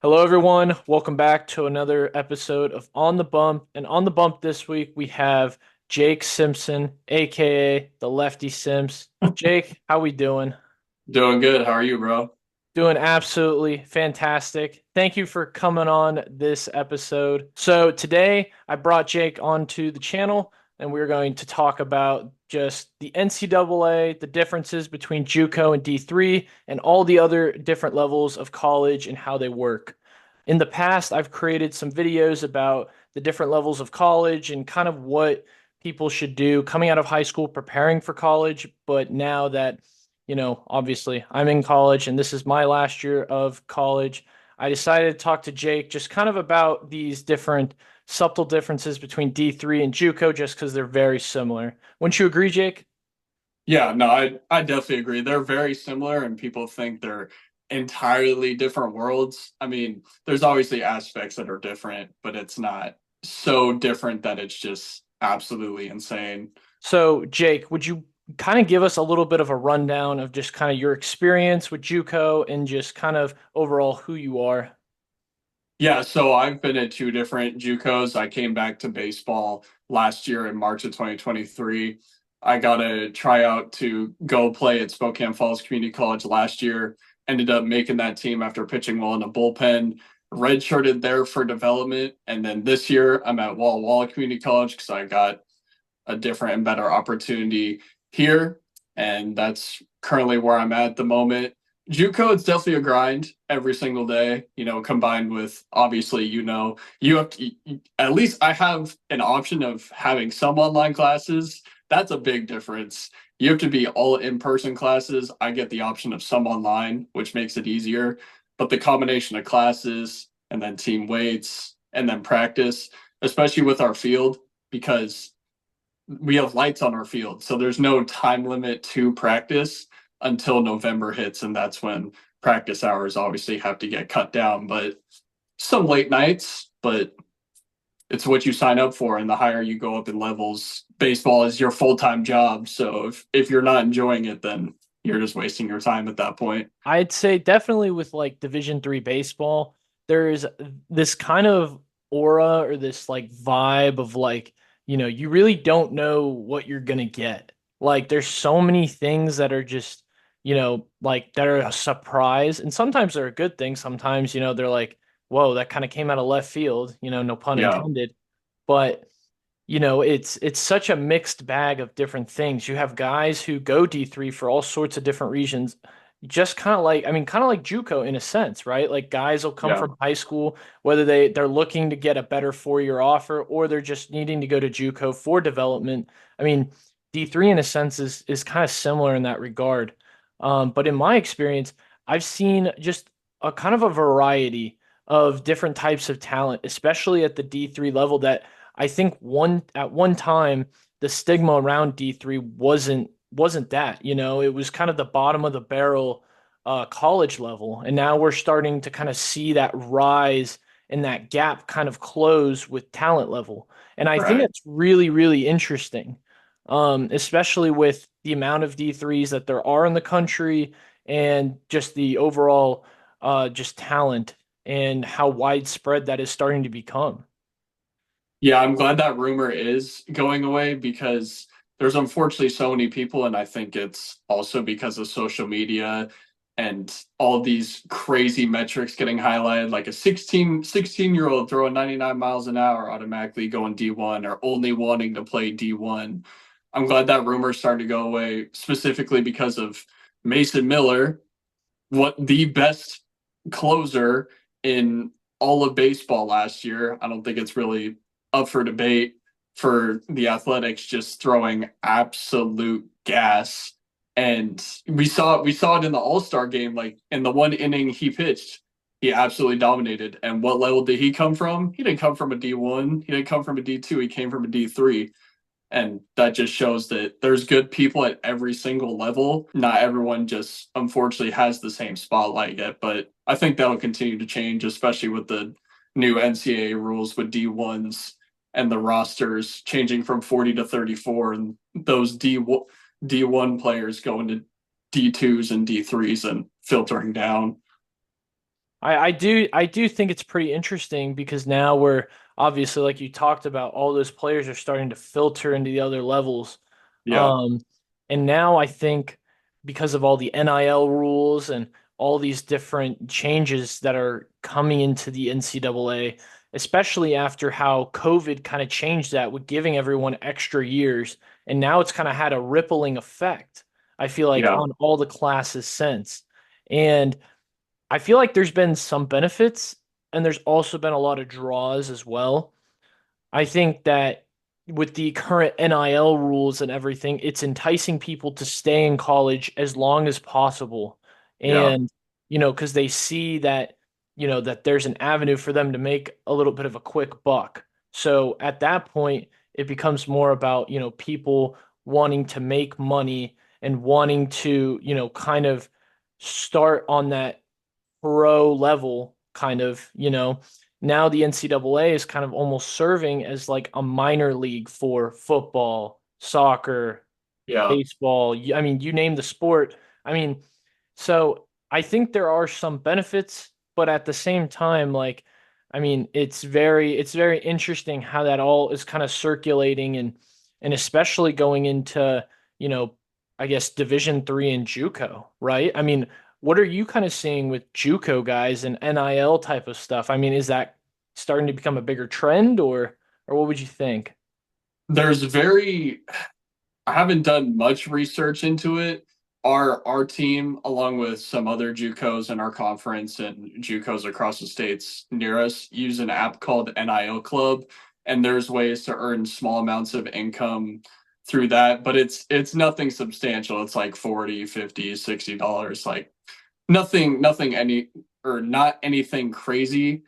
Hello, everyone. Welcome back to another episode of On the Bump. And on the bump this week, we have Jake Simpson, aka the Lefty Simps. Jake, how we doing? Doing good. How are you, bro? Doing absolutely fantastic. Thank you for coming on this episode. So today, I brought Jake onto the channel, and we're going to talk about just the NCAA, the differences between JuCo and D3, and all the other different levels of college and how they work. In the past, I've created some videos about the different levels of college and kind of what people should do coming out of high school, preparing for college. But now that, obviously I'm in college and this is my last year of college, I decided to talk to Jake just kind of about these different subtle differences between D3 and JUCO just because they're very similar. Wouldn't you agree, Jake? Yeah, no, I definitely agree. They're very similar, and people think they're entirely different worlds. I mean, there's obviously aspects that are different, but it's not so different that it's just absolutely insane. So, Jake, would you kind of give us a little bit of a rundown of just kind of your experience with JUCO and just kind of overall who you are? Yeah, so I've been at two different JUCOs. I came back to baseball last year in March of 2023. I got a tryout to go play at Spokane Falls Community College last year. Ended up making that team after pitching well in a bullpen. Redshirted there for development, and then this year I'm at Walla Walla Community College because I got a different and better opportunity here, and that's currently where I'm at the moment. JUCO, it's definitely a grind every single day, combined with obviously, you have to, at least I have an option of having some online classes. That's a big difference. You have to be all in-person classes. I get the option of some online, which makes it easier. But the combination of classes and then team weights and then practice, especially with our field, because we have lights on our field, so there's no time limit to practice until November hits, and that's when practice hours obviously have to get cut down. But some late nights, but it's what you sign up for, and the higher you go up in levels, baseball is your full-time job. So if you're not enjoying it, then you're just wasting your time at that point. I'd say definitely with like Division 3 baseball, there's this kind of aura or this like vibe of like, you really don't know what you're gonna get. Like there's so many things that are just, like that are a surprise. And sometimes they're a good thing. Sometimes, they're like, whoa, that kind of came out of left field, no pun Yeah. intended. But it's such a mixed bag of different things. You have guys who go D3 for all sorts of different reasons, just kind of like, I mean, kind of like JUCO in a sense, right? Like guys will come Yeah. from high school, whether they're looking to get a better 4-year offer or they're just needing to go to JUCO for development. I mean, D3 in a sense is kind of similar in that regard. But in my experience, I've seen just a kind of a variety of different types of talent, especially at the D3 level that I think one time the stigma around D3 wasn't that, it was kind of the bottom of the barrel college level. And now we're starting to kind of see that rise and that gap kind of close with talent level. And I think Right. that's really, really interesting. Especially with the amount of D3s that there are in the country and just the overall just talent and how widespread that is starting to become. Yeah, I'm glad that rumor is going away because there's unfortunately so many people, and I think it's also because of social media and all these crazy metrics getting highlighted, like a 16-year-old throwing 99 miles an hour automatically going D1 or only wanting to play D1. I'm glad that rumor started to go away, specifically because of Mason Miller, what the best closer in all of baseball last year. I don't think it's really up for debate for the Athletics just throwing absolute gas. And we saw it in the All-Star game, like in the one inning he pitched, he absolutely dominated. And what level did he come from? He didn't come from a D1, he didn't come from a D2, he came from a D3. And that just shows that there's good people at every single level. Not everyone just unfortunately has the same spotlight yet, but I think that'll continue to change, especially with the new NCAA rules with D1s and the rosters changing from 40 to 34 and those D1 players going to D2s and D3s and filtering down. I do think it's pretty interesting because now we're obviously, like you talked about, all those players are starting to filter into the other levels. Yeah, Um, and now I think because of all the NIL rules and all these different changes that are coming into the NCAA, especially after how COVID kind of changed that with giving everyone extra years, and now it's kind of had a rippling effect, I feel like, yeah, on all the classes since. And I feel like there's been some benefits and there's also been a lot of draws as well. I think that with the current NIL rules and everything, it's enticing people to stay in college as long as possible. yeah, And, because they see that, that there's an avenue for them to make a little bit of a quick buck. So at that point, it becomes more about, people wanting to make money and wanting to, kind of start on that pro level, kind of, now the NCAA is kind of almost serving as like a minor league for football, soccer, yeah. baseball. I mean, you name the sport. I mean, so I think there are some benefits, but at the same time, like, I mean, it's very interesting how that all is kind of circulating and especially going into, you know, I guess Division 3 and JuCo, right? I mean, what are you kind of seeing with JuCo guys and NIL type of stuff? I mean, is that starting to become a bigger trend or what would you think? There's very I haven't done much research into it. Our team, along with some other JUCOs in our conference and JUCOs across the states near us, use an app called NIL Club, and there's ways to earn small amounts of income through that, but it's nothing substantial. It's like 40, 50, $60, like nothing any or not anything crazy.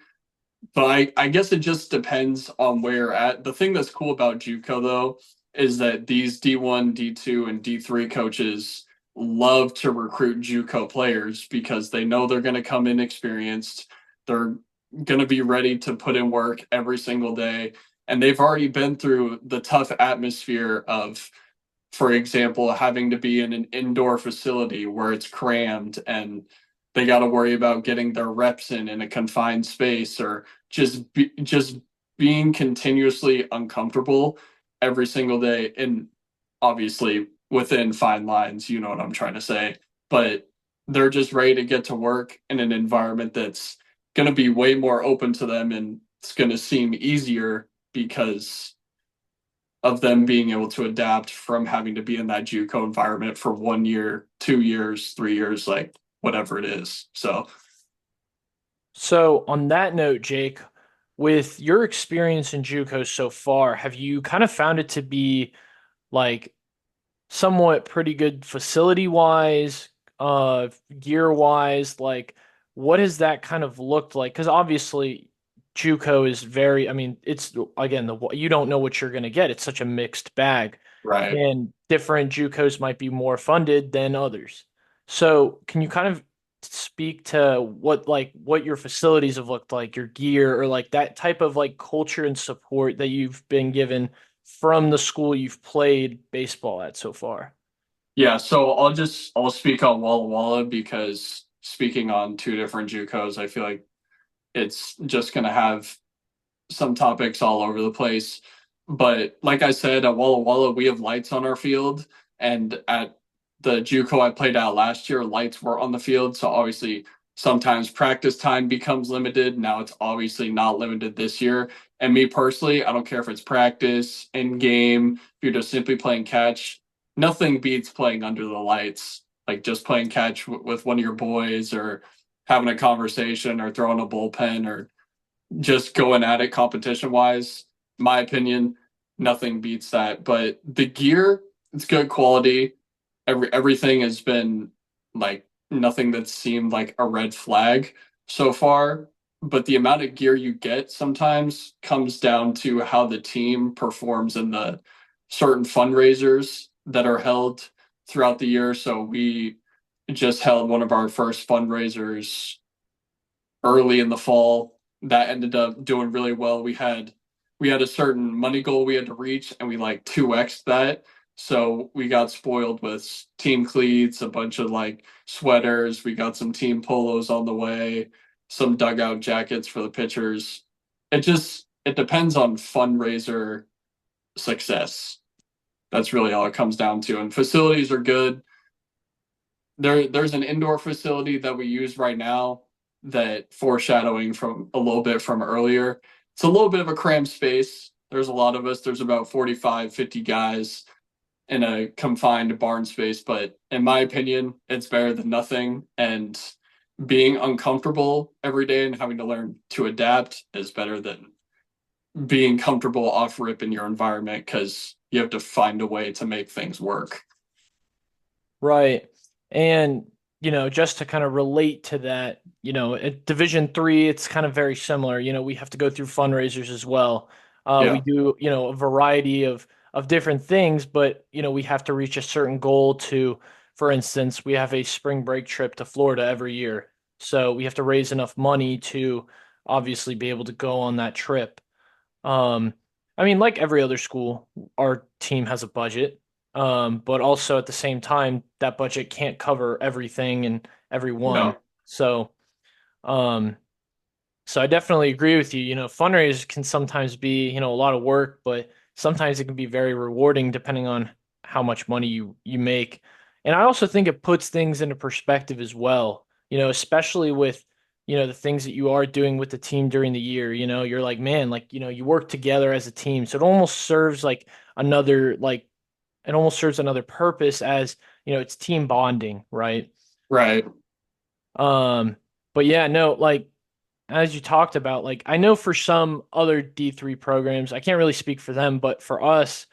But I guess it just depends on where you're at. The thing that's cool about JUCO though is that these D1, D2, and D3 coaches love to recruit JUCO players because they know they're going to come in experienced. They're going to be ready to put in work every single day. And they've already been through the tough atmosphere of, for example, having to be in an indoor facility where it's crammed and they got to worry about getting their reps in a confined space or just being continuously uncomfortable every single day and obviously within fine lines, you know what I'm trying to say, but they're just ready to get to work in an environment that's going to be way more open to them and it's going to seem easier because of them being able to adapt from having to be in that JUCO environment for 1 year, 2 years, 3 years, like whatever it is. So So, on that note, Jake, with your experience in JUCO so far, have you kind of found it to be like somewhat pretty good facility wise, gear wise? Like, what has that kind of looked like? Because obviously, JUCO is very, I mean, it's again, you don't know what you're going to get. It's such a mixed bag, right. and different JUCOs might be more funded than others. So, can you kind of speak to what your facilities have looked like, your gear, or like that type of like culture and support that you've been given from the school you've played baseball at so far? Yeah, so I'll speak on Walla Walla because speaking on two different JUCOs, I feel like it's just gonna have some topics all over the place. But like I said, at Walla Walla, we have lights on our field, and at the JUCO I played at last year, lights were on the field. So obviously, sometimes practice time becomes limited. Now it's obviously not limited this year. And me personally, I don't care if it's practice, in game, if you're just simply playing catch, nothing beats playing under the lights. Like just playing catch with one of your boys or having a conversation or throwing a bullpen or just going at it competition wise, my opinion, nothing beats that. But the gear, it's good quality. Everything has been like nothing that seemed like a red flag so far. But the amount of gear you get sometimes comes down to how the team performs in the certain fundraisers that are held throughout the year. So we just held one of our first fundraisers early in the fall that ended up doing really well. We had a certain money goal we had to reach and we like 2x that. So we got spoiled with team cleats, a bunch of like sweaters, we got some team polos on the way. some dugout jackets for the pitchers. It depends on fundraiser success. That's really all it comes down to. And facilities are good. There's an indoor facility that we use right now that foreshadowing from a little bit from earlier. It's a little bit of a cramped space. There's a lot of us. There's about 45, 50 guys in a confined barn space, but in my opinion, it's better than nothing. And being uncomfortable every day and having to learn to adapt is better than being comfortable off rip in your environment because you have to find a way to make things work. Right. And, just to kind of relate to that, at Division 3, it's kind of very similar. We have to go through fundraisers as well. We Yeah, do, a variety of different things, but, we have to reach a certain goal to, for instance, we have a spring break trip to Florida every year. So we have to raise enough money to obviously be able to go on that trip. Um, I mean, like every other school, our team has a budget. But also at the same time, that budget can't cover everything and everyone. no, So, um, so I definitely agree with you. Fundraisers can sometimes be, a lot of work, but sometimes it can be very rewarding depending on how much money you make. And I also think it puts things into perspective as well, especially with, the things that you are doing with the team during the year. You're like, man, like, you work together as a team. So it almost serves like another, like, it almost serves another purpose as, it's team bonding, right? right. Um, but yeah, no, like, as you talked about, like I know for some other D3 programs, I can't really speak for them, but for us,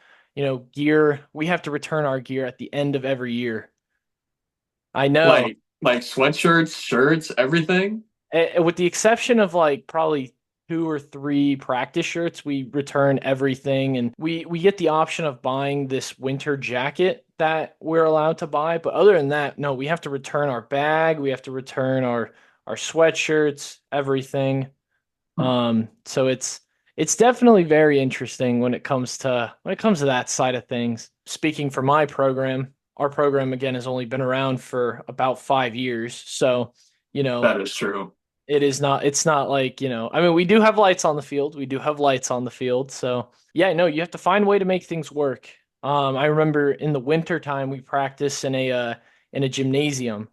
gear, we have to return our gear at the end of every year. I know. Like sweatshirts, shirts, everything. With the exception of like probably 2 or 3 practice shirts, we return everything and we get the option of buying this winter jacket that we're allowed to buy. But other than that, no, we have to return our bag, we have to return our sweatshirts, everything. So it's definitely very interesting when it comes to that side of things. Speaking for my program, our program again has only been around for about 5 years. So, you know, That is true. it's not like, I mean, we do have lights on the field. We do have lights on the field. So yeah, no, you have to find a way to make things work. I remember in the winter time we practice in a gymnasium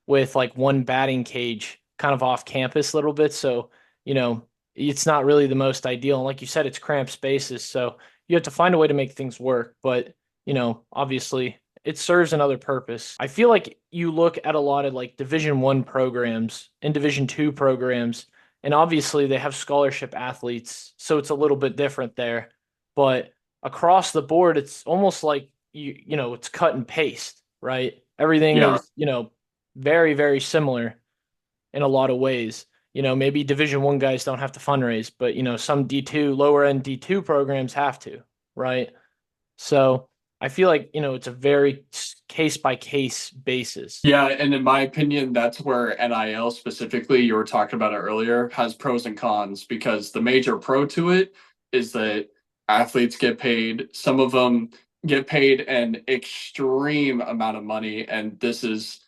with like one batting cage kind of off campus a little bit. So, you know, it's not really the most ideal. And like you said, it's cramped spaces. So you have to find a way to make things work. But, obviously it serves another purpose. I feel like you look at a lot of like Division 1 programs and Division 2 programs, and obviously they have scholarship athletes, so it's a little bit different there. But across the board, it's almost like it's cut and paste, right? Everything Yeah. is, very, very similar in a lot of ways. Maybe Division 1 guys don't have to fundraise, but some D2, lower end D2 programs have to, right? So I feel like, it's a very case by case basis. Yeah, and in my opinion, that's where NIL specifically, you were talking about it earlier, has pros and cons because the major pro to it is that athletes get paid. Some of them get paid an extreme amount of money, and this is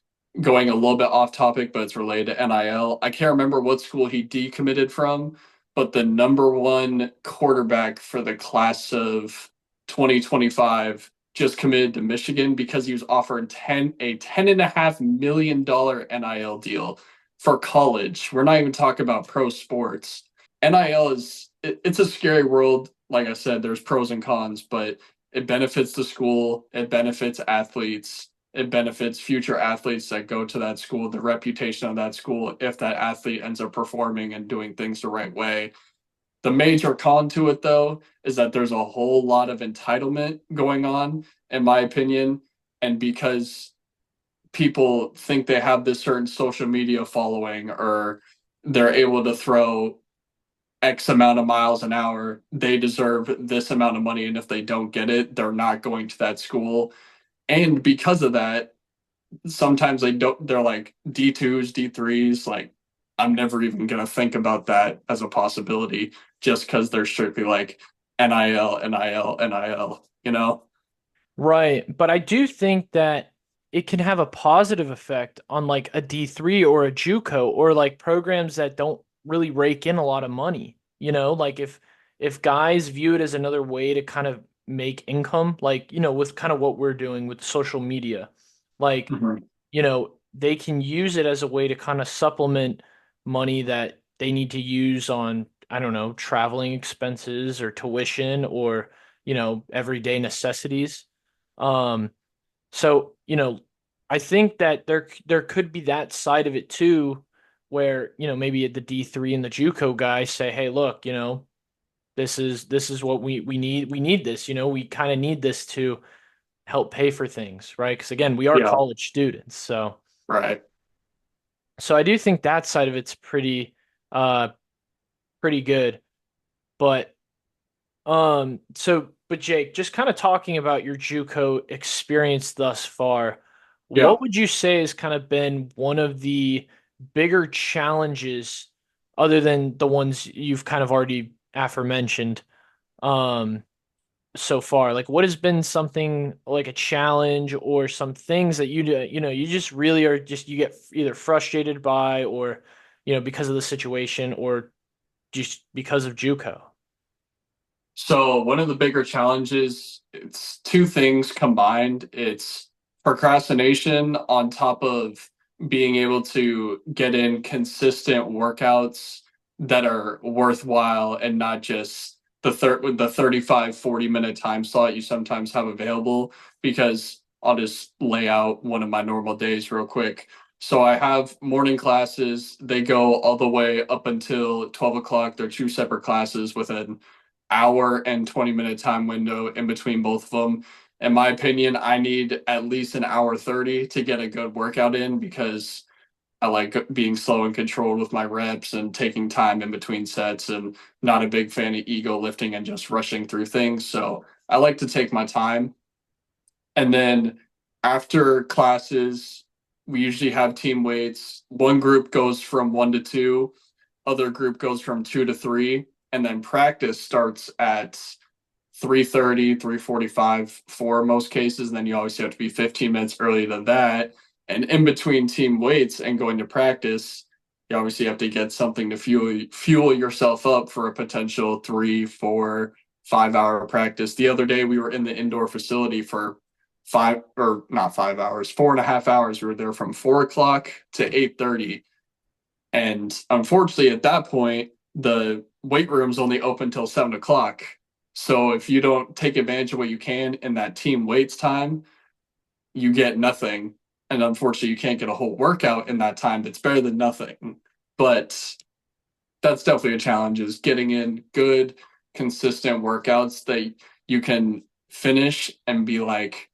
going a little bit off topic, but it's related to NIL. I can't remember what school he decommitted from, but the number one quarterback for the class of 2025 just committed to Michigan because he was offered $10.5 million NIL deal for college. We're not even talking about pro sports. NIL it's a scary world. Like I said, there's pros and cons, but it benefits the school, it benefits athletes, it benefits future athletes that go to that school, the reputation of that school if that athlete ends up performing and doing things the right way. The major con to it, though, is that there's a whole lot of entitlement going on, in my opinion. And because people think they have this certain social media following or they're able to throw X amount of miles an hour, they deserve this amount of money. And if they don't get it, they're not going to that school. And because of that, sometimes they're like D2s, D3s, like I'm never even gonna think about that as a possibility just because they're strictly like NIL, NIL, NIL, you know? Right. But I do think that it can have a positive effect on like a D3 or a JuCo or like programs that don't really rake in a lot of money. Like if guys view it as another way to kind of make income, like, with kind of what we're doing with social media, like, Mhm. they can use it as a way to kind of supplement money that they need to use on, I don't know, traveling expenses or tuition or, everyday necessities. Um, so, I think that there could be that side of it too, where, maybe the D3 and the JUCO guys say, "Hey, look, this is what we need. We need this, we kind of need this to help pay for things, right? Because again, we are Yeah, college students." right. So I do think that side of it's uh pretty good. But but Jake, just kind of talking about your JUCO experience thus far, Yeah. what would you say has kind of been one of the bigger challenges other than the ones you've kind of already aforementioned um so far? Like what has been something like a challenge or some things that you do, you just really are just you get either frustrated by or because of the situation or just because of JUCO? So one of the bigger challenges, it's two things combined. It's procrastination on top of being able to get in consistent workouts that are worthwhile and not just the 35 40 minute time slot you sometimes have available, because I'll just lay out one of my normal days real quick. So I have morning classes. They go all the way up until 12 o'clock. They're two separate classes with an hour and 20-minute time window in between both of them. In my opinion, I need at least an hour 30 to get a good workout in, because I like being slow and controlled with my reps and taking time in between sets, and not a big fan of ego lifting and just rushing through things. So I like to take my time. And then after classes, we usually have team weights. One group goes from 1 to 2, other group goes from 2 to 3, and then practice starts at 3:30, 3:45 for most cases. And then you always have to be 15 minutes earlier than that. And in between team weights and going to practice, you obviously have to get something to fuel yourself up for a potential 3, 4, 5 hour practice. The other day we were in the indoor facility for five, or not 5 hours, 4.5 hours. We were there from 4 o'clock to 8:30. And unfortunately, at that point, the weight room's only open till 7 o'clock. So if you don't take advantage of what you can in that team weights time, you get nothing. And unfortunately, you can't get a whole workout in that time. That's better than nothing. But that's definitely a challenge, is getting in good, consistent workouts that you can finish and be like,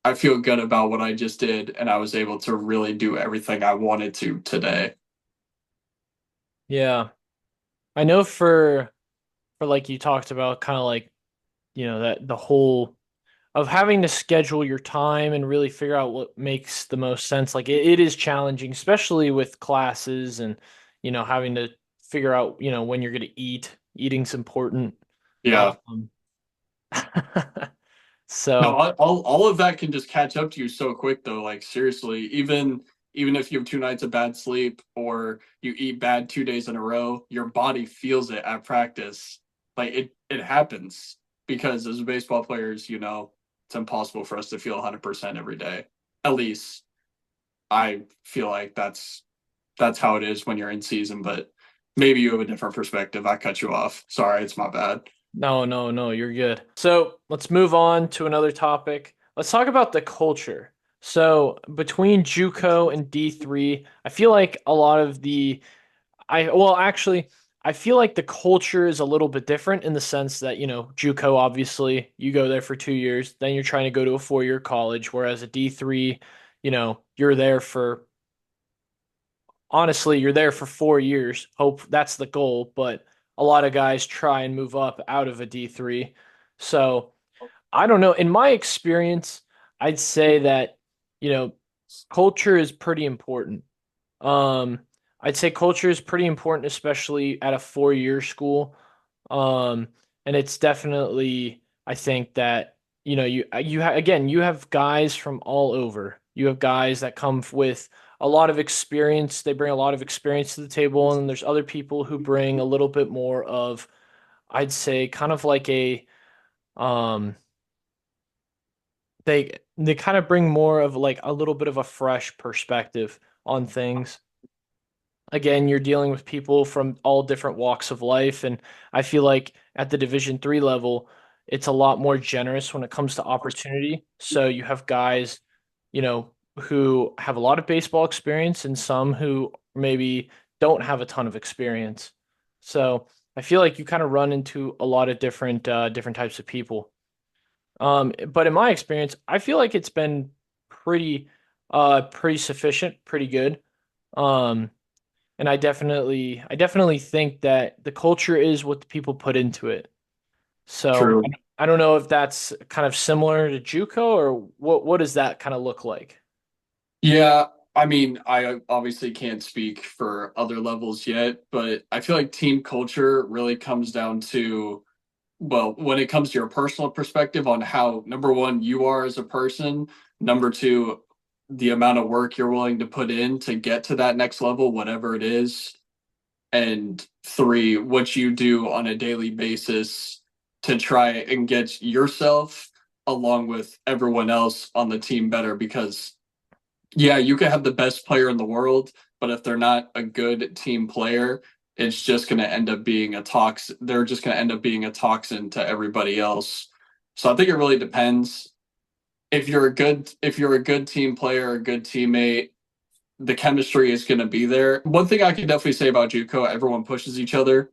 I feel good about what I just did, and I was able to really do everything I wanted to today. Yeah. I know for like you talked about kind of like, that the whole of having to schedule your time and really figure out what makes the most sense. Like it is challenging, especially with classes and, having to figure out, when you're going to eat. Eating's important. Yeah. Um, No, so all of that can just catch up to you so quick though. Like seriously, even if you have 2 nights of bad sleep or you eat bad 2 days in a row, your body feels it at practice. Like it happens, because as baseball players, it's impossible for us to feel 100% every day. At least I feel like that's how it is when you're in season, but maybe you have a different perspective. I cut you off. Sorry, it's my bad. no, no, no, you're good. So let's move on to another topic. Let's talk about the culture. So between JUCO and D3, I feel like a lot of well, actually, I feel like the culture is a little bit different in the sense that, JUCO, obviously, you go there for 2 years, then you're trying to go to a 4-year college, whereas a D3, you're there for, honestly, you're there for 4 years. Hope that's the goal, but a lot of guys try and move up out of a D3. So I don't know. In my experience, I'd say that, you know, culture is pretty important. Um, I'd say culture is pretty important, especially at a 4-year school. Um, and it's definitely, I think that, again, you have guys from all over. You have guys that come with a lot of experience. They bring a lot of experience to the table, and there's other people who bring a little bit more of, I'd say, kind of like um they kind of bring more of like a little bit of a fresh perspective on things. Again, you're dealing with people from all different walks of life, and I feel like at the Division 3 level, it's a lot more generous when it comes to opportunity. So you have guys, who have a lot of baseball experience and some who maybe don't have a ton of experience. So I feel like you kind of run into a lot of different types of people. But in my experience, I feel like it's been pretty sufficient, pretty good. Um, and I definitely think that the culture is what the people put into it. So True. I don't know if that's kind of similar to JuCo, or what does that kind of look like? Yeah, I mean, I obviously can't speak for other levels yet, but I feel like team culture really comes down to, well, when it comes to your personal perspective on how, number one, you are as a person, number two, the amount of work you're willing to put in to get to that next level, whatever it is, and three, what you do on a daily basis to try and get yourself along with everyone else on the team better. Because yeah, you could have the best player in the world, but if they're not a good team player, it's just going to end up being a toxin. They're just going to end up being a toxin to everybody else. So I think it really depends. If you're a good team player, a good teammate, the chemistry is going to be there. One thing I can definitely say about JUCO, everyone pushes each other,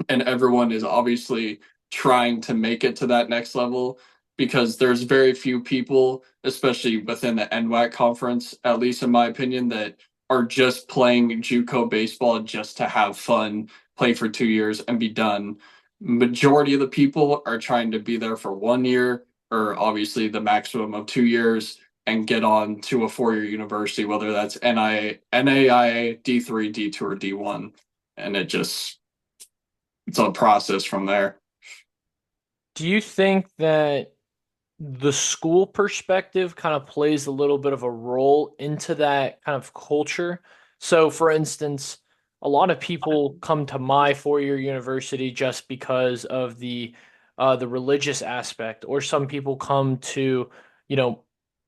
and everyone is obviously trying to make it to that next level because there's very few people, especially within the NWAC conference, at least in my opinion, that are just playing JUCO baseball just to have fun, play for 2 years, and be done. Majority of the people are trying to be there for 1 year, or obviously the maximum of 2 years, and get on to a 4 year university, whether that's NAIA, D3, D2, or D1. And it's a process from there. Do you think that the school perspective kind of plays a little bit of a role into that kind of culture? So, for instance, a lot of people come to my 4 year university just because of the religious aspect, or some people come to, you know,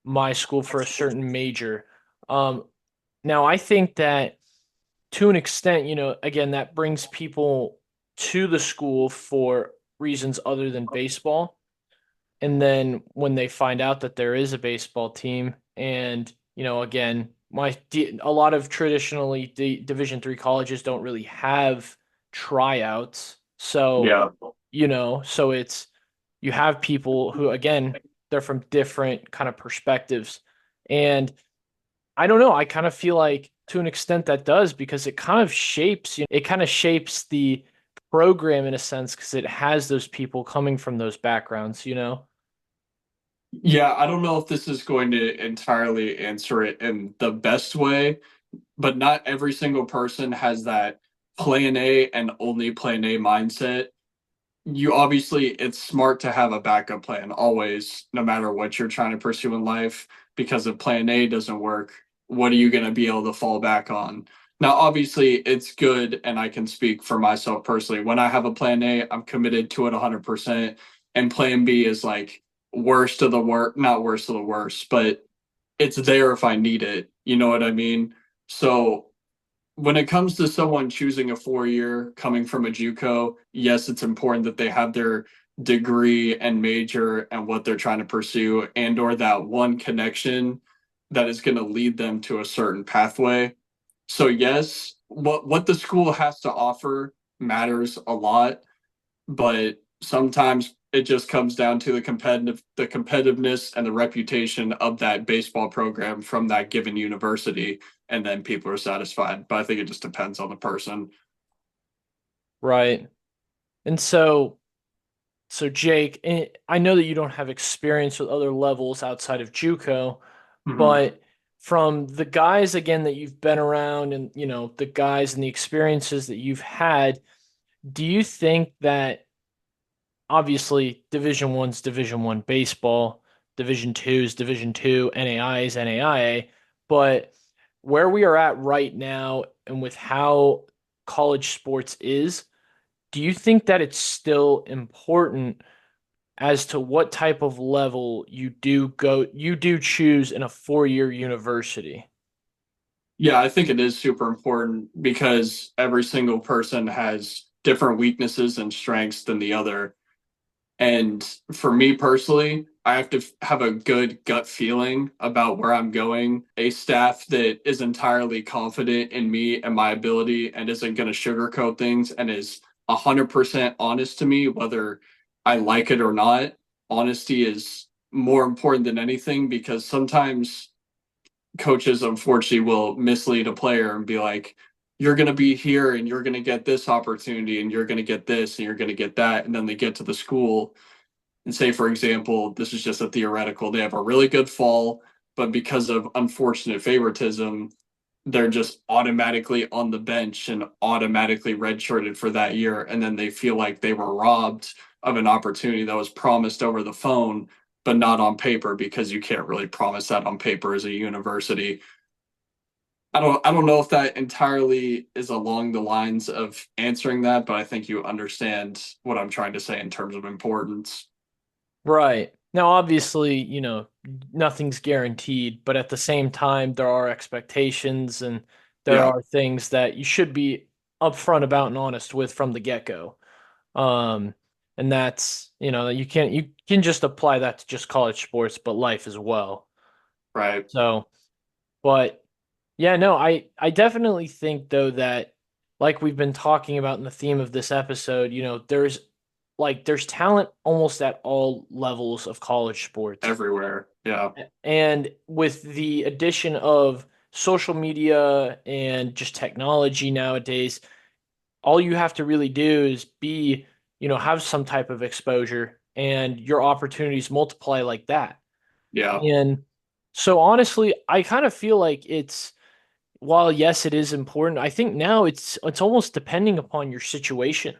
my school for a certain major. Um, Now, I think that to an extent, again, that brings people to the school for reasons other than baseball. And then when they find out that there is a baseball team, and again, a lot of traditionally Division 3 colleges don't really have tryouts, so Yeah. so it's you have people who, again, they're from different kind of perspectives, and I don't know, I kind of feel like to an extent that does, because it kind of shapes the program in a sense, because it has those people coming from those backgrounds. Yeah, I don't know if this is going to entirely answer it in the best way, but not every single person has that plan A and only plan A mindset. You obviously, it's smart to have a backup plan always, no matter what you're trying to pursue in life, because if plan A doesn't work, what are you going to be able to fall back on? Now, obviously, it's good, and I can speak for myself personally. When I have a plan A, I'm committed to it 100%, and plan B is like worst of the worst, not worst of the worst, but it's there if I need it. You know what I mean? So when it comes to someone choosing a 4 year coming from a JUCO, yes, it's important that they have their degree and major and what they're trying to pursue, and or that one connection that is going to lead them to a certain pathway. So yes, what the school has to offer matters a lot, but sometimes it just comes down to the competitiveness and the reputation of that baseball program from that given university, and then people are satisfied. But I think it just depends on the person. Right. And so Jake, I know that you don't have experience with other levels outside of JUCO, Mm-hmm. but from the guys again that you've been around, and the guys and the experiences that you've had, do you think that obviously Division 1's Division 1 baseball, Division two is Division two, NAI is NAIA. But where we are at right now and with how college sports is, do you think that it's still important as to what type of level you do choose in a 4-year university? Yeah, I think it is super important because every single person has different weaknesses and strengths than the other. And for me personally, I have to have a good gut feeling about where I'm going. A staff that is entirely confident in me and my ability and isn't going to sugarcoat things and is 100% honest to me, whether I like it or not. Honesty is more important than anything because sometimes coaches unfortunately will mislead a player and be like, you're going to be here and you're going to get this opportunity and you're going to get this and you're going to get that. And then they get to the school and say, for example, this is just a theoretical, they have a really good fall, but because of unfortunate favoritism, they're just automatically on the bench and automatically redshirted for that year. And then they feel like they were robbed of an opportunity that was promised over the phone, but not on paper because you can't really promise that on paper as a university. I don't know if that entirely is along the lines of answering that, but I think you understand what I'm trying to say in terms of importance. Right. Now, obviously, nothing's guaranteed, but at the same time, there are expectations and there Yeah, are things that you should be upfront about and honest with from the get-go. Um, and that's, you can just apply that to just college sports, but life as well. right. So, but yeah, no, I definitely think though that like we've been talking about in the theme of this episode, there's talent almost at all levels of college sports. Everywhere. Yeah. And with the addition of social media and just technology nowadays, all you have to really do is have some type of exposure and your opportunities multiply like that. Yeah. And so honestly, I kind of feel like while yes, it is important, I think now it's almost depending upon your situation.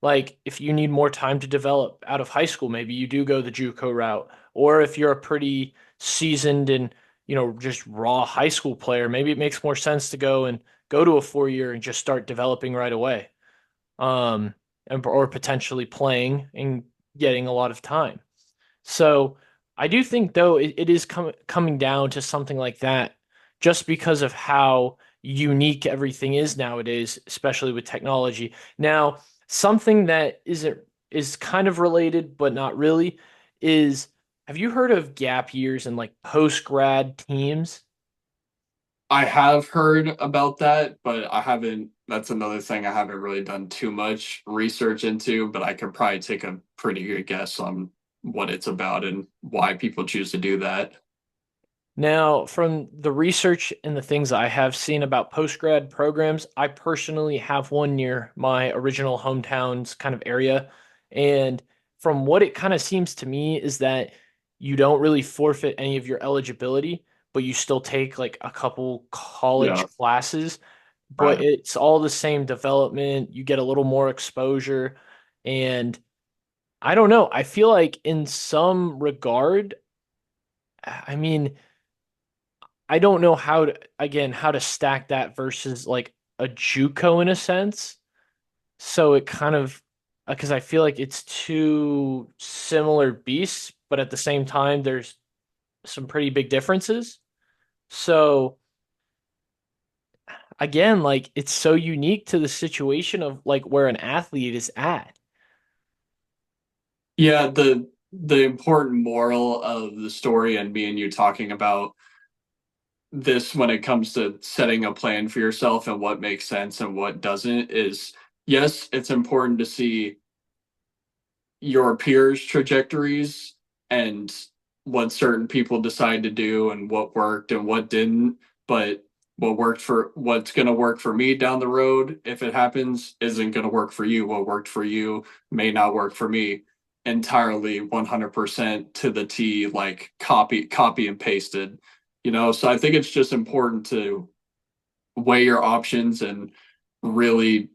Like if you need more time to develop out of high school, maybe you do go the JuCo route. Or if you're a pretty seasoned and just raw high school player, maybe it makes more sense to go to a 4-year and just start developing right away. Um, or potentially playing and getting a lot of time. So I do think though it is coming down to something like that, just because of how unique everything is nowadays, especially with technology. Now, something that is kind of related but not really is have you heard of gap years and like post grad teams? I have heard about that, but I haven't. That's another thing I haven't really done too much research into, but I could probably take a pretty good guess on what it's about and why people choose to do that. Now, from the research and the things I have seen about post-grad programs, I personally have one near my original hometown's kind of area. And from what it kind of seems to me is that you don't really forfeit any of your eligibility, but you still take like a couple Yeah, college classes, but right. it's all the same development. You get a little more exposure. And I don't know, I feel like in some regard, I mean, I don't know how to stack that versus like a JuCo in a sense. So it kind of because I feel like it's two similar beasts, but at the same time there's some pretty big differences. So again, like it's so unique to the situation of like where an athlete is at. Yeah, the important moral of the story and me and you talking about this when it comes to setting a plan for yourself and what makes sense and what doesn't is yes, it's important to see your peers' trajectories and what certain people decide to do and what worked and what didn't. But what's going to work for me down the road, if it happens, isn't going to work for you. What worked for you may not work for me entirely 100% to the T, like copy and pasted, So I think it's just important to weigh your options and really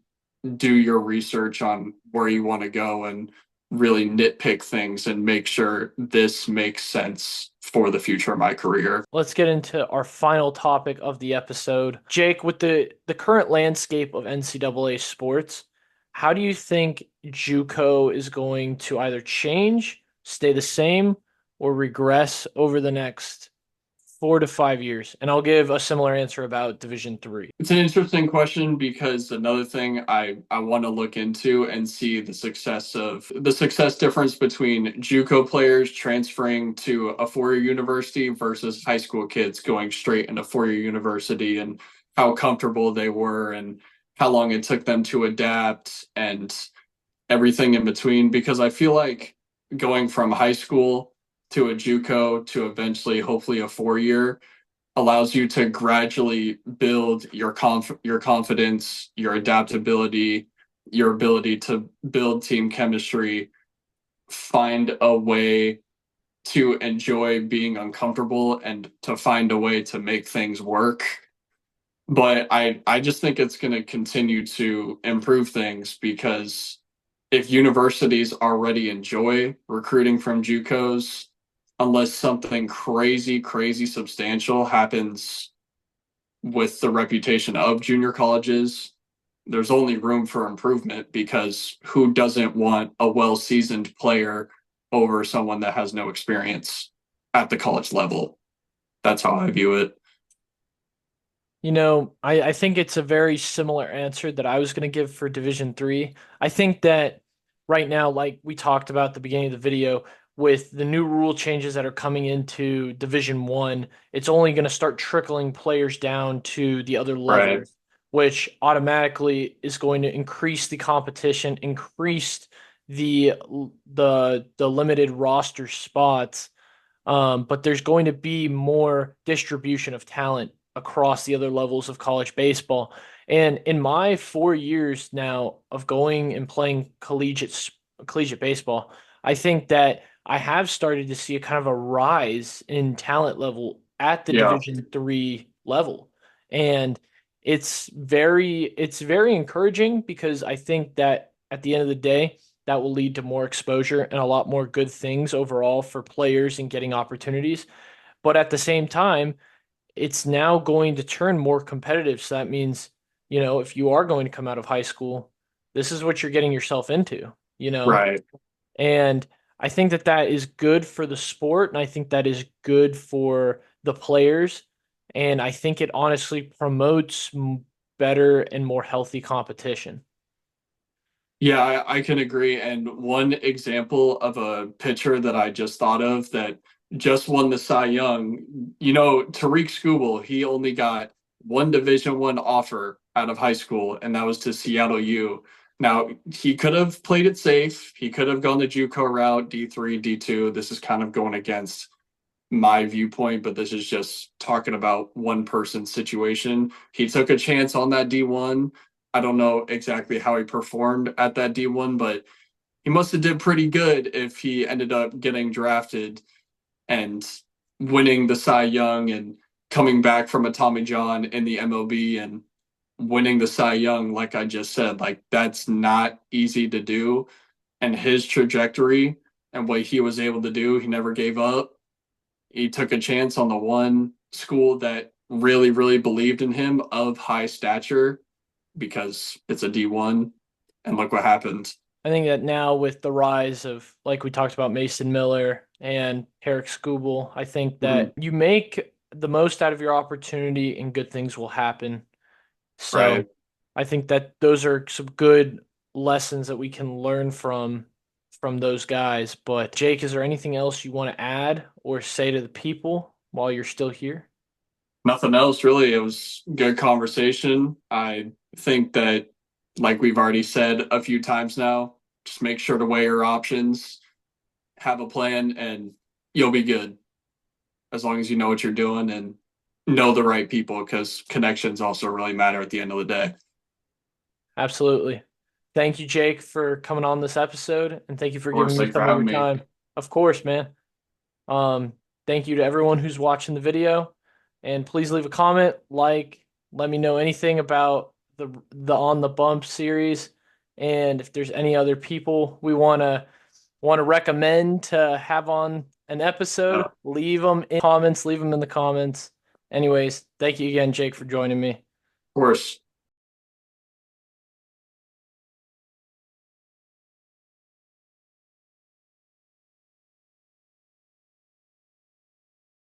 do your research on where you want to go and really nitpick things and make sure this makes sense for the future of my career. Let's get into our final topic of the episode. Jake, with the current landscape of NCAA sports, how do you think JuCo is going to either change, stay the same, or regress over the next 4 to 5 years? And I'll give a similar answer about Division Three. It's an interesting question because another thing I want to look into and see the success difference between JUCO players transferring to a four-year university versus high school kids going straight into four-year university, and how comfortable they were and how long it took them to adapt and everything in between. Because I feel like going from high school to a JUCO to eventually hopefully a four-year allows you to gradually build your confidence, your adaptability, your ability to build team chemistry, find a way to enjoy being uncomfortable and to find a way to make things work. But I just think it's going to continue to improve things, because if universities already enjoy recruiting from JUCOs, unless something crazy substantial happens with the reputation of junior colleges, there's only room for improvement, because who doesn't want a well-seasoned player over someone that has no experience at the college level? That's how I view it. I think it's a very similar answer that I was going to give for Division Three. I think that right now, like we talked about at the beginning of the video, with the new rule changes that are coming into Division One, it's only going to start trickling players down to the other Right. levels, which automatically is going to increase the competition, increase the the limited roster spots. But there's going to be more distribution of talent across the other levels of college baseball. And in my 4 years now of going and playing collegiate baseball, I think that I have started to see a kind of a rise in talent level at the Yeah. Division three level. And it's very encouraging, because I think that at the end of the day, that will lead to more exposure and a lot more good things overall for players and getting opportunities. But at the same time, it's now going to turn more competitive. So that means, if you are going to come out of high school, this is what you're getting yourself into, you know? Right. And I think that that is good for the sport. And I think that is good for the players. And I think it honestly promotes better and more healthy competition. Yeah, I can agree. And one example of a pitcher that I just thought of that just won the Cy Young, Tariq Skubal, he only got one Division I offer out of high school, and that was to Seattle U. Now, he could have played it safe. He could have gone the JUCO route, D3, D2. This is kind of going against my viewpoint, but this is just talking about one person's situation. He took a chance on that D1. I don't know exactly how he performed at that D1, but he must have did pretty good if he ended up getting drafted and winning the Cy Young and coming back from a Tommy John in the MLB and winning the Cy Young. Like I just said, like that's not easy to do. And his trajectory and what he was able to do, he never gave up. He took a chance on the one school that really believed in him of high stature, because it's a D1, and look what happened. I think that now with the rise of, like we talked about, Mason Miller and Eric Skubal, I think Mm-hmm. that you make the most out of your opportunity and good things will happen. So Right. I think that those are some good lessons that we can learn from those guys. But Jake, is there anything else you want to add or say to the people while you're still here? Nothing else really. It was good conversation. I think that, like we've already said a few times now, just make sure to weigh your options, have a plan, and you'll be good, as long as you know what you're doing and know the right people, because connections also really matter at the end of the day. Absolutely. Thank you, Jake, for coming on this episode, and thank you Of for course, giving me thanks for some of your having me. time. Of course, man. Um, Thank you to everyone who's watching the video, and please leave a comment, let me know anything about the On the Bump series, and if there's any other people we want to want to recommend to have on an episode, Of leave them in comments, leave them in the comments. Anyways, thank you again, Jake, for joining me. course.